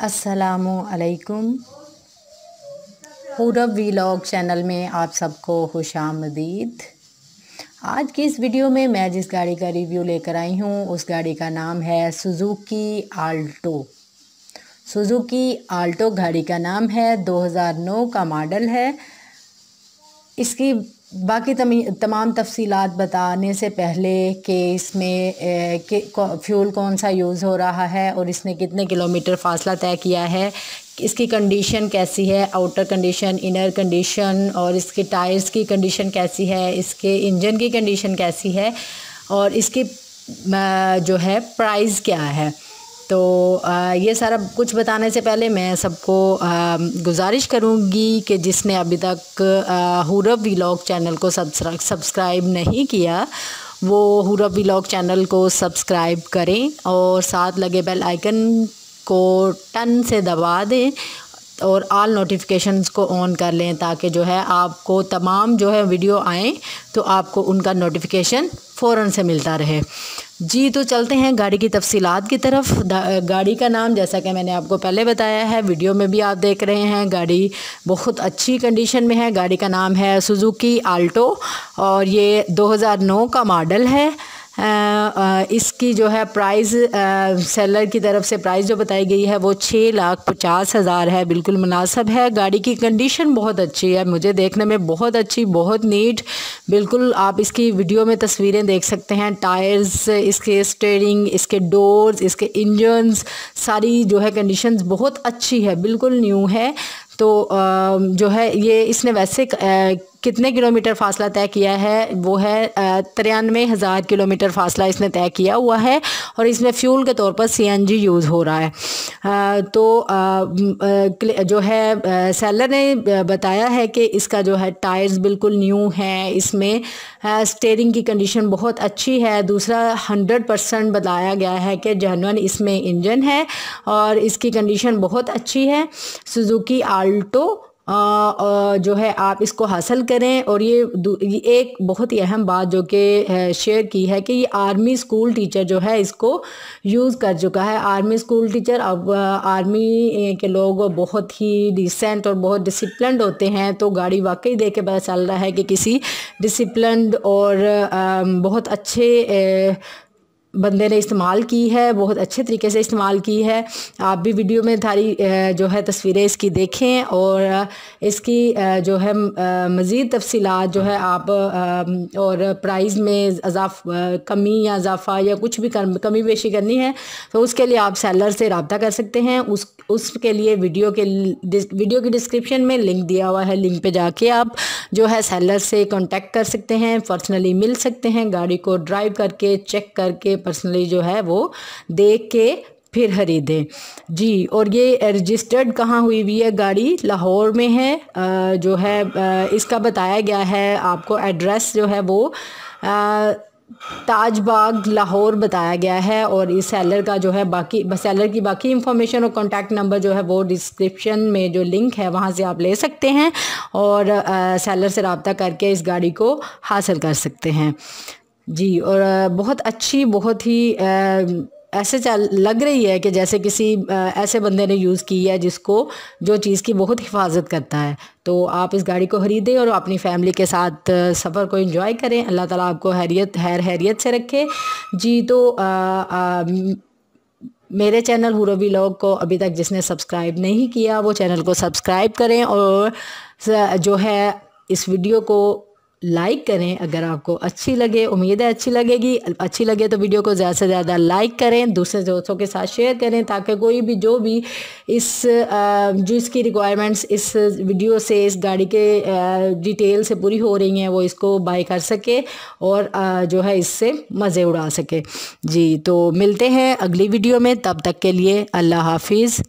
अस्सलामु अलैकुम। पूरब वीलॉग चैनल में आप सबको खुशामदीद। आज की इस वीडियो में मैं जिस गाड़ी का रिव्यू लेकर आई हूँ उस गाड़ी का नाम है सुजुकी आल्टो। सुजुकी आल्टो गाड़ी का नाम है, 2009 का मॉडल है। इसकी बाकी तमाम तफसीलात बताने से पहले कि इसमें फ्यूल कौन सा यूज़ हो रहा है और इसने कितने किलोमीटर फासला तय किया है, इसकी कंडीशन कैसी है, आउटर कंडीशन, इनर कंडीशन, और इसके टायर्स की कंडीशन कैसी है, इसके इंजन की कंडीशन कैसी है, और इसकी जो है प्राइस क्या है। तो ये सारा कुछ बताने से पहले मैं सबको गुजारिश करूँगी कि जिसने अभी तक हुरब वीलॉग चैनल को सब्सक्राइब नहीं किया वो हुरब वीलॉग चैनल को सब्सक्राइब करें और साथ लगे बेल आइकन को टन से दबा दें और ऑल नोटिफिकेशंस को ऑन कर लें ताकि जो है आपको तमाम जो है वीडियो आएँ तो आपको उनका नोटिफिकेशन फ़ौरन से मिलता रहे। जी तो चलते हैं गाड़ी की तफसीलात की तरफ। गाड़ी का नाम जैसा कि मैंने आपको पहले बताया है, वीडियो में भी आप देख रहे हैं, गाड़ी बहुत अच्छी कंडीशन में है। गाड़ी का नाम है सुजुकी आल्टो और ये 2009 का मॉडल है। इसकी जो है प्राइस सेलर की तरफ से प्राइस जो बताई गई है वो 6,50,000 है, बिल्कुल मुनासिब है। गाड़ी की कंडीशन बहुत अच्छी है, मुझे देखने में बहुत अच्छी, बहुत नीट, बिल्कुल आप इसकी वीडियो में तस्वीरें देख सकते हैं। टायर्स, इसके स्टीयरिंग, इसके डोर्स, इसके इंजन्स, सारी जो है कंडीशंस बहुत अच्छी है, बिल्कुल न्यू है। तो जो है ये इसने वैसे कितने किलोमीटर फासला तय किया है वो है 93,000 किलोमीटर फासला इसने तय किया हुआ है और इसमें फ्यूल के तौर पर CNG यूज़ हो रहा है। तो जो है सेलर ने बताया है कि इसका जो है टायर्स बिल्कुल न्यू हैं, इसमें स्टीयरिंग की कंडीशन बहुत अच्छी है। दूसरा 100% बताया गया है कि जेन्युइन इसमें इंजन है और इसकी कंडीशन बहुत अच्छी है। सुजुकी आल्टो जो है आप इसको हासिल करें। और ये एक बहुत ही अहम बात जो कि शेयर की है कि ये आर्मी स्कूल टीचर जो है इसको यूज़ कर चुका है। आर्मी स्कूल टीचर, अब आर्मी के लोग बहुत ही डिसेंट और बहुत डिसिप्लिन्ड होते हैं, तो गाड़ी वाकई देख के पता चल रहा है कि किसी डिसिप्लिन्ड और बहुत अच्छे बंदे ने इस्तेमाल की है, बहुत अच्छे तरीके से इस्तेमाल की है। आप भी वीडियो में सारी जो है तस्वीरें इसकी देखें और इसकी जो है मज़ीद तफसीलात जो है आप और प्राइस में कमी या इजाफ़ा या कुछ भी कमी बेशी करनी है तो उसके लिए आप सेलर से रब्ता कर सकते हैं। उसके लिए वीडियो की डिस्क्रिप्शन में लिंक दिया हुआ है, लिंक पे जाके आप जो है सेलर से कांटेक्ट कर सकते हैं, पर्सनली मिल सकते हैं, गाड़ी को ड्राइव करके चेक करके पर्सनली जो है वो देख के फिर खरीदें। जी, और ये रजिस्टर्ड कहाँ हुई हुई है, गाड़ी लाहौर में है। जो है इसका बताया गया है आपको एड्रेस जो है वो ताजबाग लाहौर बताया गया है। और इस सेलर का जो है सेलर की बाकी इंफॉर्मेशन और कॉन्टैक्ट नंबर जो है वो डिस्क्रिप्शन में जो लिंक है वहाँ से आप ले सकते हैं और सेलर से रब्ता करके इस गाड़ी को हासिल कर सकते हैं। जी, और बहुत अच्छी, बहुत ही ऐसे लग रही है कि जैसे किसी ऐसे बंदे ने यूज़ की है जिसको जो चीज़ की बहुत हिफाजत करता है। तो आप इस गाड़ी को ख़रीदें और अपनी फैमिली के साथ सफ़र को एंजॉय करें। अल्लाह ताला आपको हैरियत से रखे। जी तो मेरे चैनल हुरब वीलॉग को अभी तक जिसने सब्सक्राइब नहीं किया वो चैनल को सब्सक्राइब करें और जो है इस वीडियो को लाइक करें अगर आपको अच्छी लगे। उम्मीद है अच्छी लगेगी। अच्छी लगे तो वीडियो को ज़्यादा से ज़्यादा लाइक करें, दूसरे दोस्तों के साथ शेयर करें ताकि कोई भी जो भी जो इसकी रिक्वायरमेंट्स इस वीडियो से, इस गाड़ी के डिटेल से पूरी हो रही हैं वो इसको बाय कर सके और जो है इससे मज़े उड़ा सके। जी तो मिलते हैं अगली वीडियो में, तब तक के लिए अल्लाह हाफिज़।